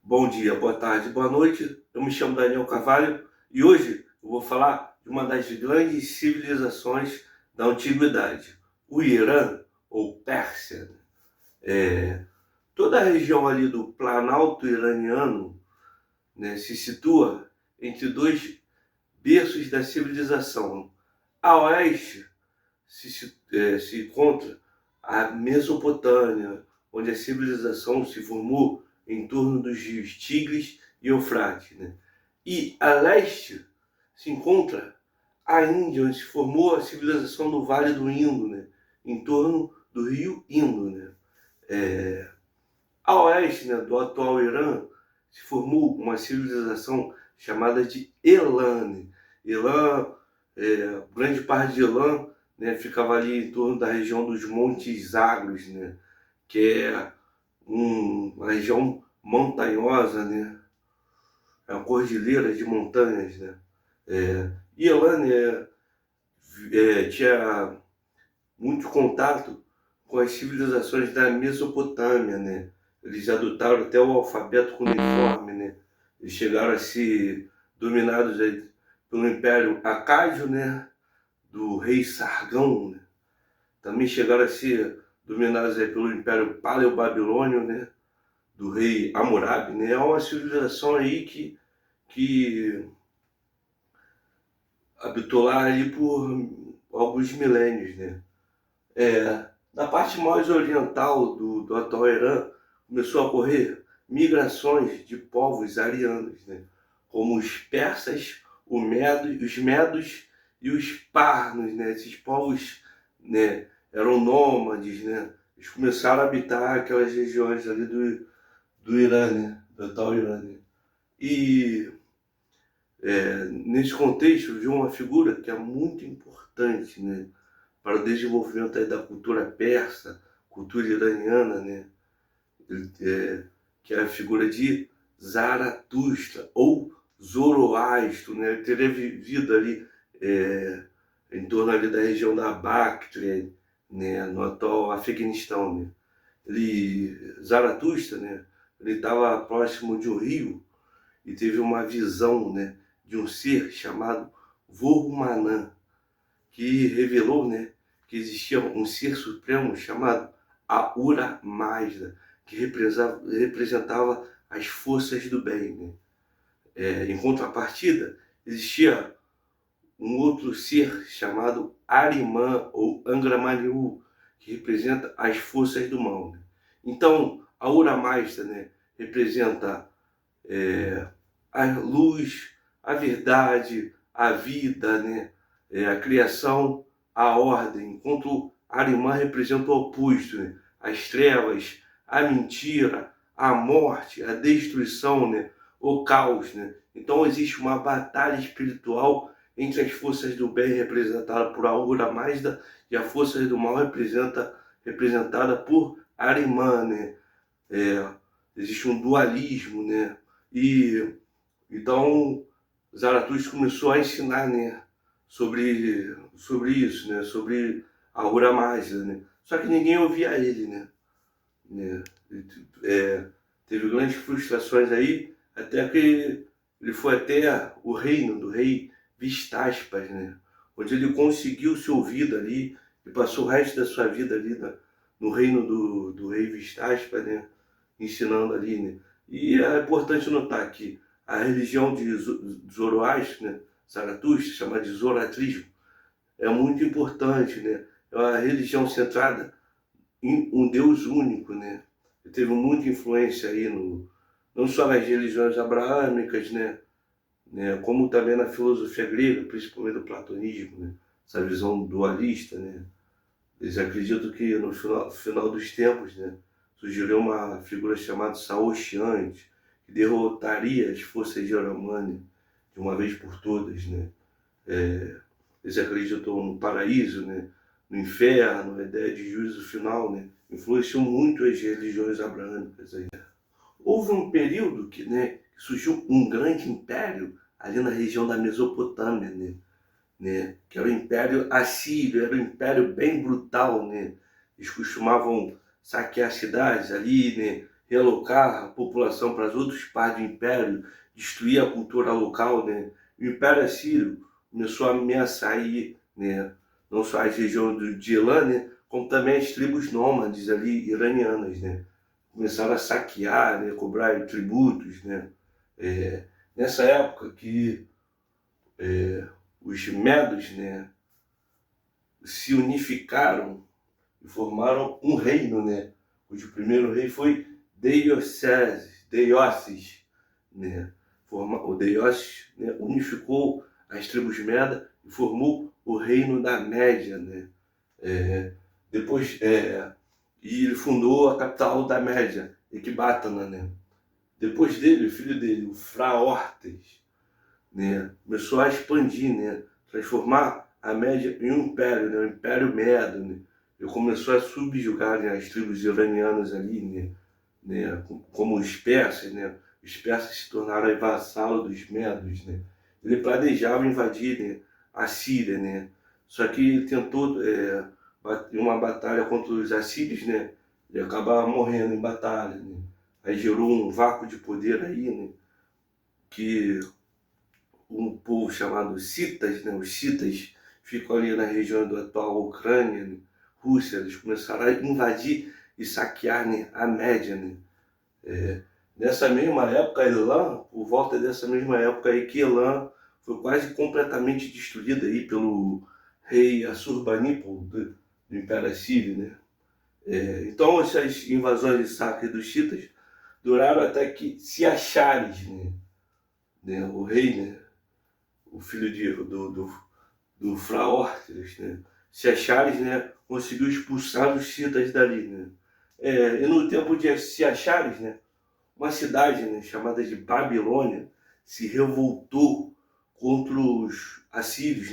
Bom dia, boa tarde, boa noite. Eu me chamo Daniel Carvalho e hoje eu vou falar de uma das grandes civilizações da antiguidade, o Irã ou Pérsia. Toda a região ali do Planalto iraniano, né, se situa entre dois berços da civilização. A oeste se encontra a Mesopotâmia, onde a civilização se formou em torno dos rios Tigres e Eufrates, né? E a leste se encontra a Índia, onde se formou a civilização do Vale do Indo, né? Em torno do rio Indo, né? A oeste, né, do atual Irã se formou uma civilização chamada de Elam. Elam, grande parte de Elam, né, ficava ali em torno da região dos Montes Zagros, né, que é uma região montanhosa, né, é uma cordilheira de montanhas, né. E Elam tinha muito contato com as civilizações da Mesopotâmia, né? Eles adotaram até o alfabeto cuneiforme, né? Eles chegaram a ser dominados aí pelo Império Acádio, né? Do rei Sargão, né? Também chegaram a ser dominados aí pelo Império Paleo-Babilônio, né? Do rei Hammurabi, né? É uma civilização aí que habitou lá aí por alguns milênios, né? Na parte mais oriental do atual Irã, começou a ocorrer migrações de povos arianos, né? Como os persas, os medos e os parnos, né? Esses povos, né, eram nômades, né? Eles começaram a habitar aquelas regiões ali do Irã, né? Do atual Irã, né? E nesse contexto, viu uma figura que é muito importante, né, para o desenvolvimento aí da cultura persa, cultura iraniana, né, que é a figura de Zaratustra ou Zoroastro, né, ele teria vivido ali em torno ali da região da Bactria, né, no atual Afeganistão, né. Zaratustra, né, ele estava próximo de um rio e teve uma visão, né, de um ser chamado Vormanã, que revelou, né, que existia um ser supremo chamado Ahura Mazda, que representava as forças do bem, né? Em contrapartida, existia um outro ser chamado Arimã ou Angra Mainyu, que representa as forças do mal, né? Então, Ahura Mazda, né, representa a luz, a verdade, a vida, né? A criação, a ordem, enquanto Arimã representa o oposto, né? As trevas, a mentira, a morte, a destruição, né? O caos, né? Então existe uma batalha espiritual entre as forças do bem representada por Ahura Mazda e as forças do mal representada por Arimã, né? É, existe um dualismo, né? E então Zaratustra começou a ensinar, né, sobre isso, né, sobre a Ahura Mazda, né? Só que ninguém ouvia ele, né? É, teve grandes frustrações aí, até que ele foi até o reino do rei Vistaspas, né? Onde ele conseguiu ser ouvido ali e passou o resto da sua vida ali no reino do rei Vistaspas, né? Ensinando ali, né? E é importante notar que a religião de Zoroastro, né, Zaratustra, chamada de Zoratrismo, é muito importante, né? É uma religião centrada em um Deus único, né? Que teve muita influência aí não só nas religiões abraâmicas, como também na filosofia grega, principalmente do platonismo, né? Essa visão dualista, né? Eles acreditam que no final dos tempos, né, surgiria uma figura chamada Saoshyant, que derrotaria as forças de Aramânia de uma vez por todas, né? Eles acreditam no paraíso, né, no inferno, a ideia de juízo final, né? Influenciou muito as religiões abraâmicas aí. Houve um período que surgiu um grande império ali na região da Mesopotâmia, né? Que era o Império Assírio, era um império bem brutal, né? Eles costumavam saquear cidades ali, né? realocar a população para as outras partes do império, destruir a cultura local, né? O Império Assírio começou a ameaçar aí, né, não só as regiões de Elã, né, como também as tribos nômades ali iranianas, né? Começaram a saquear, né, cobrar tributos, né? Nessa época que os medos, né, se unificaram e formaram um reino, né? Cujo primeiro rei foi Deioces, né? O Deioces, né, unificou as tribos Meda e formou o reino da Média, né? Depois, e ele fundou a capital da Média, Ecbatana, né? Depois dele, o filho dele, o Fraortes, né, começou a expandir, né, transformar a Média em um império, né, o Império Medo, né, e começou a subjugar, né, as tribos iranianas ali, como os persas, né, os persas se tornaram vassalos dos medos, né. Ele planejava invadir, né, a Síria, né, só que ele tentou uma batalha contra os assírios, né, ele acabava morrendo em batalha, né. Aí gerou um vácuo de poder aí, né, que um povo chamado Citas, né? Os Citas ficam ali na região da atual Ucrânia, né? Rússia, eles começaram a invadir e saquear, né, a Média, né? Nessa mesma época, Elã, por volta dessa mesma época aí, que Elã foi quase completamente destruída aí pelo rei Assurbanipal do Império Assírio, né? Então essas invasões e saques dos Citas duraram até que Ciachares, né, o rei, né, o filho do Fraortes, né, Ciachares, né, conseguiu expulsar os citas dali, né. E no tempo de Ciachares, né, uma cidade, né, chamada de Babilônia se revoltou contra os assírios,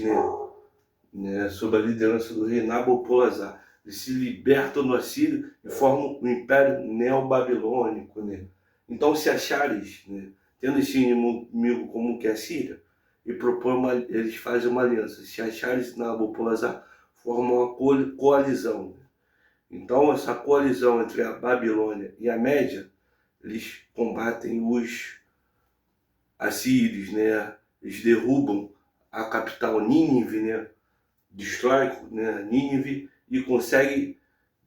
sob a liderança do rei Nabopolassar. Eles se libertam do Assírio e formam o Império Neobabilônico, né. Então Ciachares, né, tendo esse inimigo comum que é a Síria, eles fazem uma aliança. Ciachares e Nabopolassar formam uma coalizão, né. Então essa coalizão entre a Babilônia e a Média, eles combatem os assírios, né? Eles derrubam a capital Nínive, né? Destrói, né, Nínive e conseguem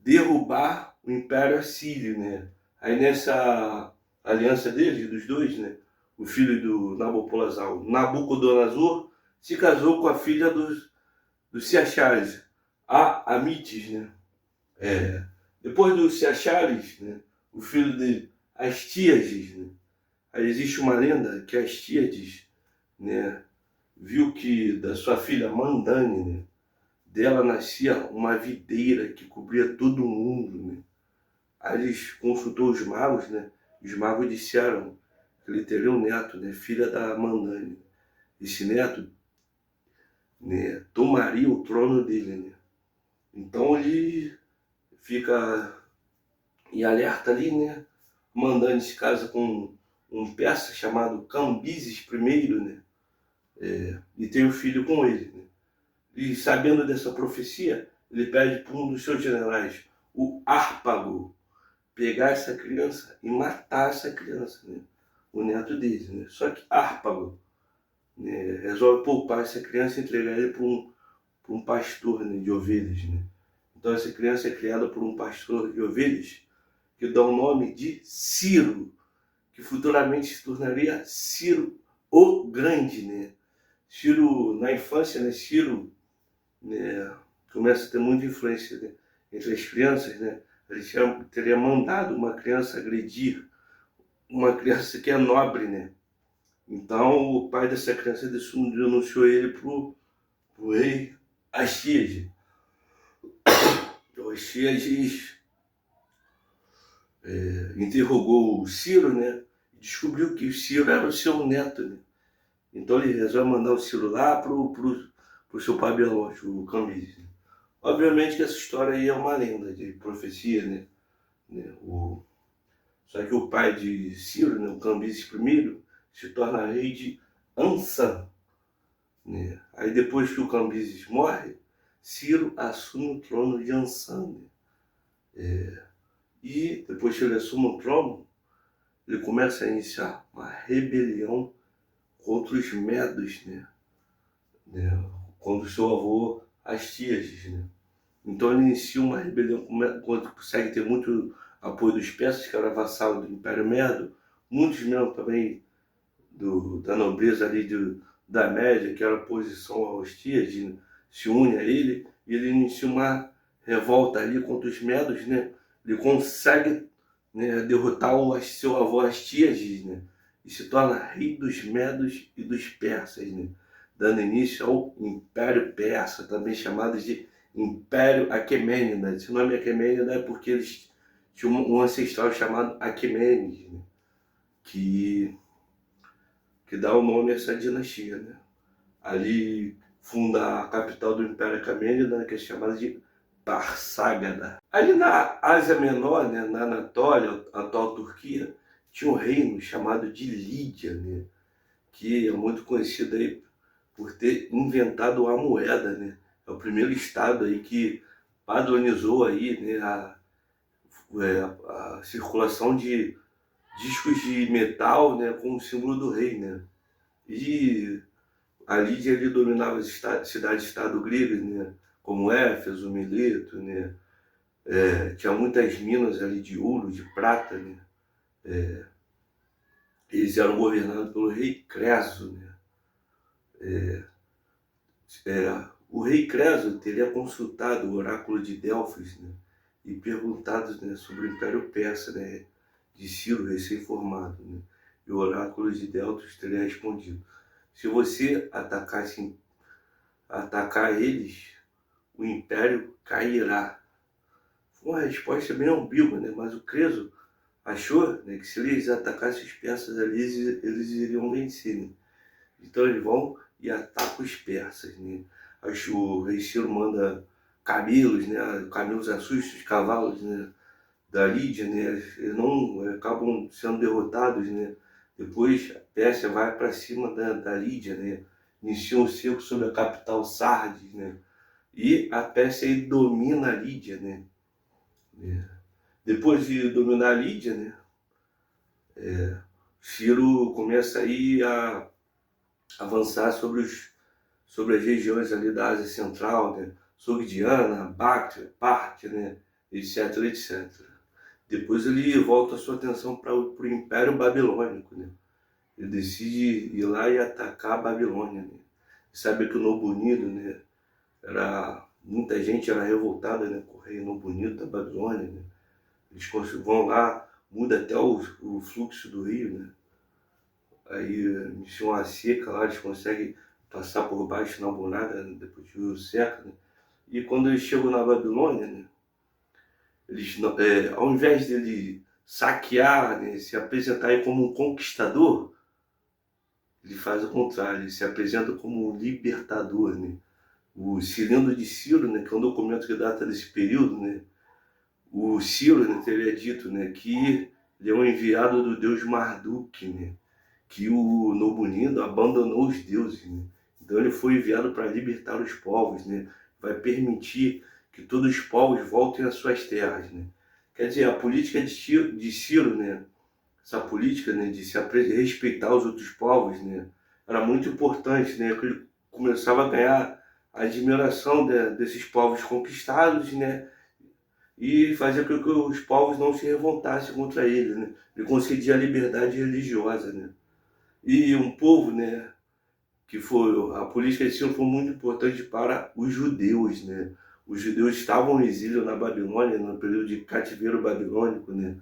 derrubar o Império Assírio, né? Aí nessa aliança deles, dos dois, né, o filho do Nabopolassar, Nabucodonosor, se casou com a filha do Ciachares, a Amites, né? Depois do Ciachares, né, o filho de Astíages, né? Aí existe uma lenda que Astíages, né, viu que da sua filha Mandane, né, dela nascia uma videira que cobria todo o mundo, né? Aí eles consultou os magos, né? Os magos disseram que ele teria um neto, né, filha da Mandane. Esse neto, né, tomaria o trono dele, né? Então ele fica em alerta ali, né? Mandane se casa com um persa chamado Cambises I, né? E tem um filho com ele, né? E sabendo dessa profecia, ele pede para um dos seus generais, o Hárpago, pegar essa criança e matar essa criança, né? O neto dele, né? Só que Hárpago, né, resolve poupar essa criança e entregar ele para um pastor, né, de ovelhas, né? Então essa criança é criada por um pastor de ovelhas que dá o nome de Ciro, que futuramente se tornaria Ciro o Grande, né? Ciro, na infância, né, Ciro, né, começa a ter muita influência, né, entre as crianças, né? Ele teria mandado uma criança agredir uma criança que é nobre, né? Então o pai dessa criança denunciou ele pro rei Astíages. O Astíages interrogou o Ciro, né? E descobriu que o Ciro era o seu neto, né? Então ele resolve mandar o Ciro lá pro seu pai biológico, o Cambises. Obviamente que essa história aí é uma lenda de profecia, né? Só que o pai de Ciro, né, o Cambises I, se torna rei de Ansã, né? Aí depois que o Cambises morre, Ciro assume o trono de Ansã, né? E depois que ele assume o trono, ele começa a iniciar uma rebelião contra os medos, né? Contra o seu avô Astíages, né? Então ele inicia uma rebelião contra, consegue ter muito apoio dos persas, que era vassalo do Império Medo, muitos mesmo também da nobreza ali da Média, que era oposição aos Astíages, né? Se une a ele, e ele inicia uma revolta ali contra os medos, né? Ele consegue, né, derrotar seu avô Astíages, né? E se torna rei dos medos e dos persas, né? Dando início ao Império Persa, também chamado de Império Aquemênida. Esse nome Aquemênida é porque eles tinham um ancestral chamado Aquemênides, né? que dá o nome a essa dinastia, né? Ali funda a capital do Império Aquemênida, que é chamada de Parsagada. Ali na Ásia Menor, né, na Anatólia, atual Turquia, tinha um reino chamado de Lídia, né, que é muito conhecido aí por ter inventado a moeda, né? É o primeiro estado aí que padronizou aí, né, a circulação de discos de metal, né, com o símbolo do rei, né? E a Lídia ele dominava as cidades-estado gregas, né, como Éfeso, Mileto, né? Tinha muitas minas ali de ouro, de prata, né? Eles eram governados pelo rei Creso, né? O rei Creso teria consultado o oráculo de Delfos, né? E perguntado, né, sobre o Império Persa, né, de Ciro, recém-formado, né? E o oráculo de Delfos teria respondido: se você atacar eles, o império cairá. Foi uma resposta bem ambígua, né? Mas o Creso achou, né, que se eles atacassem os persas ali, eles iriam vencer, né? Então eles vão e atacam os persas, né? O rei Ciro manda camelos, né? Camelos assustam os cavalos, né, da Lídia, né? Eles não acabam sendo derrotados, né? Depois a Pérsia vai para cima da Lídia, né? Inicia um cerco sobre a capital Sardes, né? E a Pérsia aí domina a Lídia, né? Depois de dominar a Lídia, né, Ciro começa aí a avançar sobre as regiões ali da Ásia Central, né? Sogdiana, Bactria, Pártia, né? Etc, etc. Depois ele volta a sua atenção para o Império Babilônico, né? Ele decide ir lá e atacar a Babilônia, né? Sabe que o Nabonido, né? Muita gente era revoltada, né, com o rei Nabonido da Babilônia, né? Eles vão lá, muda até o fluxo do rio, né? Aí iniciou uma seca lá, eles conseguem passar por baixo na muralha, né, depois de o seca, né? E quando eles chegam na Babilônia, né, eles, ao invés dele saquear, né, se apresentar aí como um conquistador, ele faz o contrário, ele se apresenta como um libertador, né? O Cilindro de Ciro, né, que é um documento que data desse período, né, o Ciro, né, teria dito, né, que ele é um enviado do deus Marduk, né, que o Nabonido abandonou os deuses, né? Então ele foi enviado para libertar os povos, né? Vai permitir que todos os povos voltem às suas terras, né? Quer dizer, a política de Ciro, né, essa política, né, de se respeitar os outros povos, né, era muito importante, né, que ele começava a ganhar a admiração desses povos conquistados, né, e fazia com que os povos não se revoltassem contra ele, né. Ele concedia a liberdade religiosa, né. E um povo, né, que foi a política de Ciro foi muito importante para os judeus, né. Os judeus estavam em exílio na Babilônia, no período de cativeiro babilônico, né.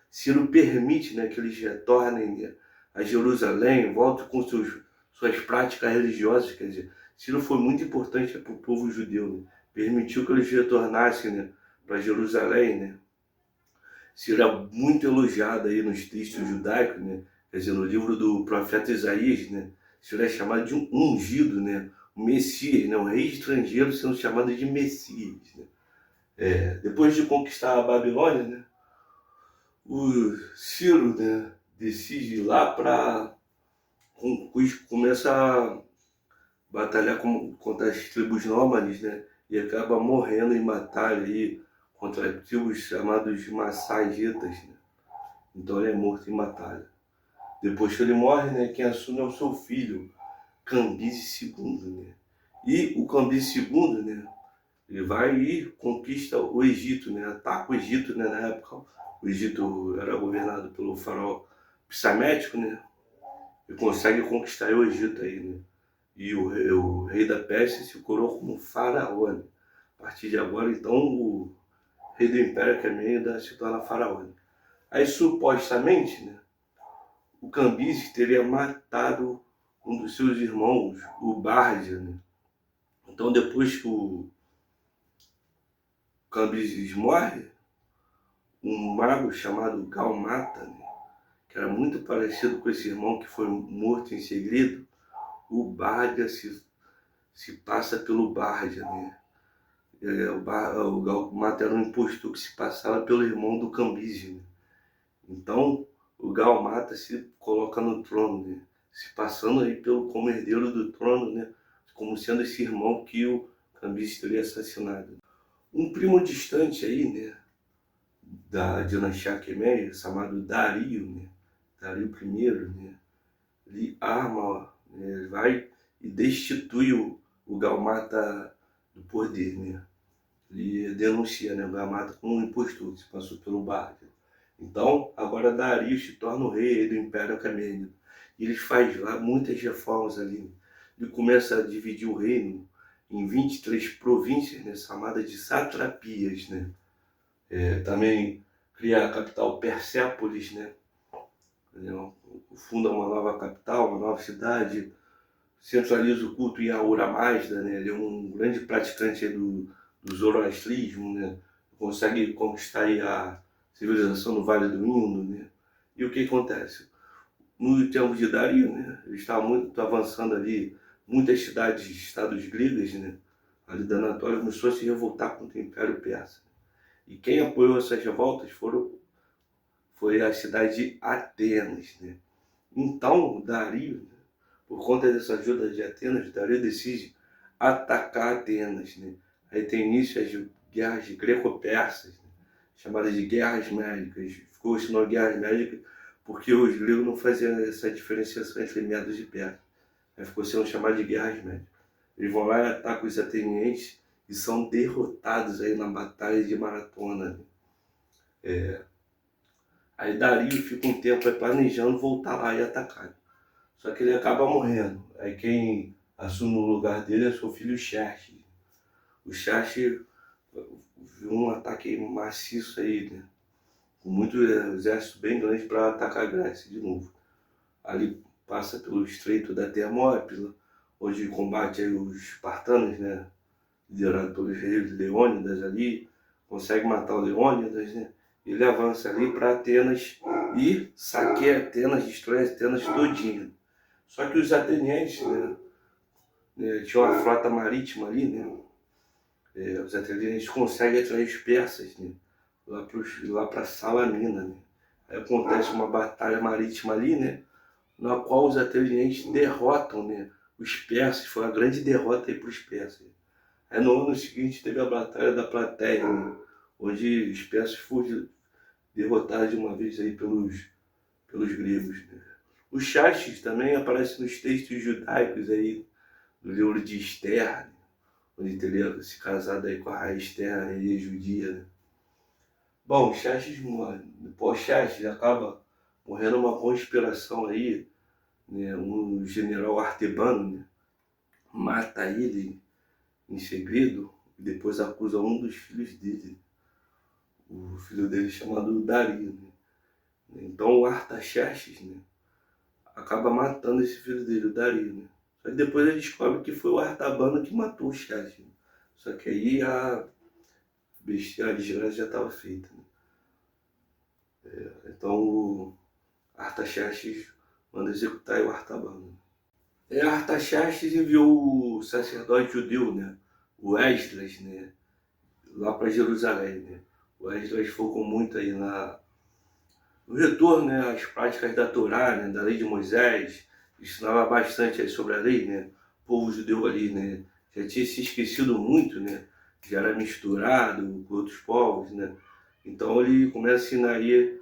Ciro permite, né, que eles retornem, né, a Jerusalém, voltem com suas práticas religiosas, quer dizer, Ciro foi muito importante para o povo judeu, né. Permitiu que eles retornassem, né, para Jerusalém, né. Ciro é muito elogiado aí nos textos judaicos, né? Quer dizer, no livro do profeta Isaías, né? Ciro é chamado de um ungido, né? Um Messias, né? Um rei estrangeiro sendo chamado de Messias, né? Depois de conquistar a Babilônia, né, o Ciro, né, decide ir lá para começa a batalhar contra as tribos nômades, né? E acaba morrendo em batalha aí contra tribos chamadas Massagetas, né? Então ele é morto em batalha. Depois que ele morre, né, quem assume é o seu filho, Cambises II, né? E o Cambises II, né, ele vai e conquista o Egito, né? Ataca o Egito, né? Na época, o Egito era governado pelo faraó Psamético, né? E consegue conquistar o Egito aí, né? E o rei da Pérsia se coroou como faraó, né? A partir de agora, então, o rei do Império Aquemênida se torna faraó, né? Aí, supostamente, né, o Cambises teria matado um dos seus irmãos, o Bardia, né? Então, depois que o Cambises morre, um mago chamado Gaumata, né, que era muito parecido com esse irmão que foi morto em segredo, o Bardia se passa pelo Bardia, né? O Gaumata era um impostor que se passava pelo irmão do Cambises, né? Então, o Gaumata se coloca no trono, né? Se passando aí como herdeiro do trono, né? Como sendo esse irmão que o Cambises teria assassinado. Um primo distante aí, né, da dinastia Aquemeia, chamado Dario, né? Dario I, né? Ele arma, né? Ele vai e destitui o Gaumata do poder, né? Ele denuncia, né, o Gaumata como um impostor, que se passou pelo Bardia. Então, agora Dario se torna o rei do Império Aquemênido. E ele faz lá muitas reformas ali. Ele começa a dividir o reino em 23 províncias, né, chamadas de satrapias, né? Também cria a capital Persépolis, né? Funda uma nova capital, uma nova cidade, centraliza o culto em Ahura Mazda, né? Ele é um grande praticante do zoroastrismo, né? Consegue conquistar aí a civilização no Vale do Indo, né? E o que acontece? No tempo de Dario, né? Ele estava muito avançando ali, muitas cidades, estados gregas, né? Ali da Anatólia começou a se revoltar contra o Império Persa. E quem apoiou essas revoltas foi a cidade de Atenas, né? Então, Dario, né, por conta dessa ajuda de Atenas, Dario decide atacar Atenas, né? Aí tem início as guerras greco-persas, né, chamadas de guerras médicas. Ficou esse nome guerras médicas porque os gregos não faziam essa diferenciação entre medos e persas. Aí ficou sendo chamado de guerras médicas. Eles vão lá e atacam os atenienses e são derrotados aí na batalha de Maratona, né? Aí Dario fica um tempo aí planejando voltar lá e atacar. Só que ele acaba morrendo. Aí quem assume o lugar dele é seu filho Xerxes. O Xerxes viu um ataque maciço aí, né? Com muito exército bem grande para atacar a Grécia de novo. Ali passa pelo Estreito da Termópila, onde combate aí os espartanos, né? Liderado pelos reis Leônidas ali, consegue matar o Leônidas, né? Ele avança ali para Atenas e saqueia Atenas, destrói Atenas todinha. Só que os atenienses, né, tinham uma frota marítima ali, né? Os atenienses conseguem atrair os persas, né, lá para Salamina, né? Aí acontece uma batalha marítima ali, né? Na qual os atenienses derrotam, né, os persas. Foi uma grande derrota aí para os persas. Aí no ano seguinte teve a Batalha da Plateia, né, onde os persas foram derrotados de uma vez aí pelos gregos, né? O Xerxes também aparece nos textos judaicos aí, do livro de Esther, né, onde teria se casado aí com a rainha Esther, a rainha judia, né? Bom, Xerxes morre. Depois Xerxes acaba morrendo uma conspiração aí, né? Um general artebano, né, mata ele em segredo e depois acusa um dos filhos dele, o filho dele chamado Dario, né? Então o Artaxerxes, né, acaba matando esse filho dele, o Dario, né? Só que depois ele descobre que foi o Artabano que matou o Xerxes, né? Só que aí a desgraça já estava feita, né? Então o Artaxerxes manda executar o Artabano. Artaxerxes enviou o sacerdote judeu, né, o Esdras, né, lá para Jerusalém, né? O Esdras focou muito aí no retorno, né, às práticas da Torá, né, da lei de Moisés, ensinava bastante aí sobre a lei, né? O povo judeu ali, né, já tinha se esquecido muito, né? Já era misturado com outros povos, né? Então ele começa a ensinar aí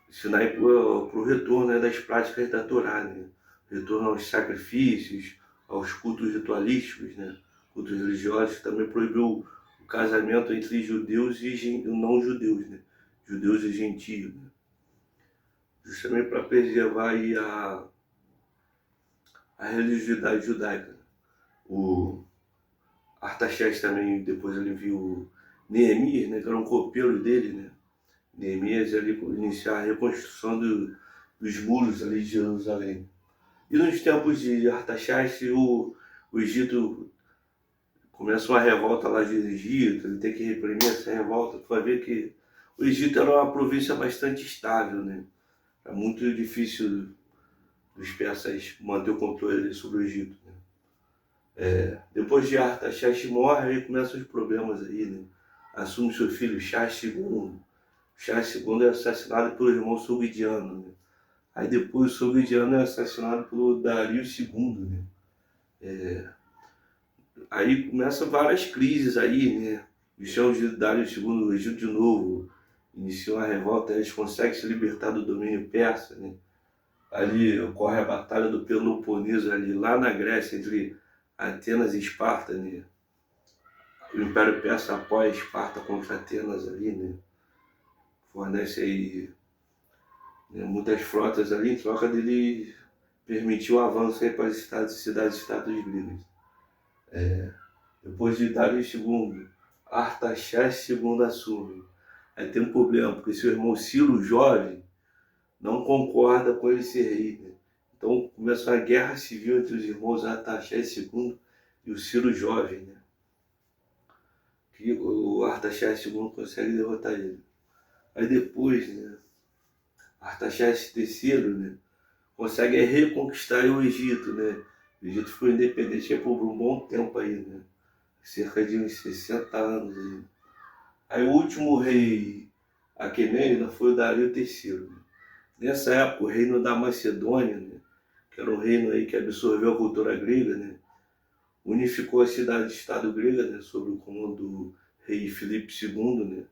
ensinar para o retorno, né, das práticas da Torá, né? Retorno aos sacrifícios, aos cultos ritualísticos, né? Cultos religiosos. Também proibiu o casamento entre judeus e não judeus, né? Judeus e gentios, né? Justamente para preservar aí a religiosidade judaica. O Artaxerxes também, depois ele viu Neemias, né, que era um copeiro dele, né? Neemias ali iniciar a reconstrução dos muros ali de Jerusalém. E nos tempos de Artaxerxes, o Egito começa uma revolta lá do Egito, ele tem que reprimir essa revolta. Tu vai ver que o Egito era uma província bastante estável, né? Era muito difícil dos persas manter o controle sobre o Egito, né? Depois de Artaxerxes morre, aí começam os problemas aí, né? Assume seu filho Xerxes II. Xerxes II é assassinado pelo irmão Sogdiano, né? Aí depois o Sogdiano é assassinado pelo Dario II, né? Aí começam várias crises aí, né? Os chão de Dario II, o Egito de novo, iniciou a revolta, eles conseguem se libertar do domínio persa, né? Ali ocorre a Batalha do Peloponeso, ali lá na Grécia, entre Atenas e Esparta, né? O Império Persa apoia Esparta contra Atenas ali, né? Fornece aí, né, muitas frotas ali, em troca dele permitiu o avanço aí para as cidades-estados gregas. Depois de Dario II, Artaxerxes II assume. Aí tem um problema, porque seu irmão Ciro jovem não concorda com ele ser rei, né? Então começa uma guerra civil entre os irmãos Artaxerxes II e o Ciro jovem, né? Que o Artaxerxes II consegue derrotar ele. Aí depois, né, Artaxerxes III, né, consegue reconquistar o Egito, né? O Egito ficou independente por um bom tempo aí, né? Cerca de uns 60 anos aí. Aí o último rei aquemênida foi o Dario III, né? Nessa época, o reino da Macedônia, né, que era um reino aí que absorveu a cultura grega, né, unificou a cidade-estado grega, né, sob o comando do rei Filipe II, né.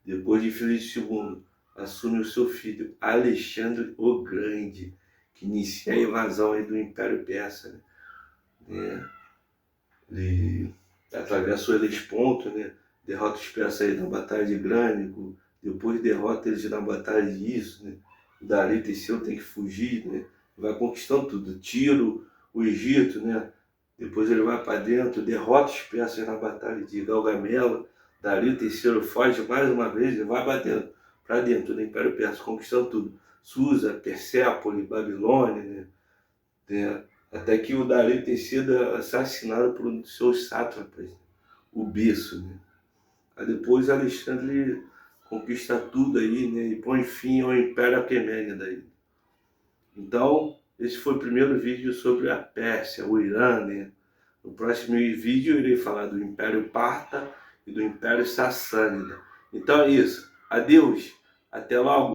Depois de Filipe II, assume o seu filho Alexandre o Grande, que inicia a invasão aí do Império Persa, né. Ele atravessa o Helesponto, né, derrota os persas aí na Batalha de Grânico, depois derrota eles na Batalha de Isso, né. O Dario III tem que fugir, né, vai conquistando tudo, Tiro, o Egito, né. Depois ele vai para dentro, derrota os persas na Batalha de Gaugamela. Dario III foge mais uma vez e vai para dentro do Império Persa, conquistando tudo. Susa, Persépole, Babilônia, né? Até que o Dario III é assassinado por um dos seus sátrapas, o Besso, né? Aí depois Alexandre conquista tudo aí, né, e põe fim ao Império Aquemênida aí. Então, esse foi o primeiro vídeo sobre a Pérsia, o Irã, né? No próximo vídeo eu irei falar do Império Parta e do Império Sassânida. Então é isso. Adeus. Até logo.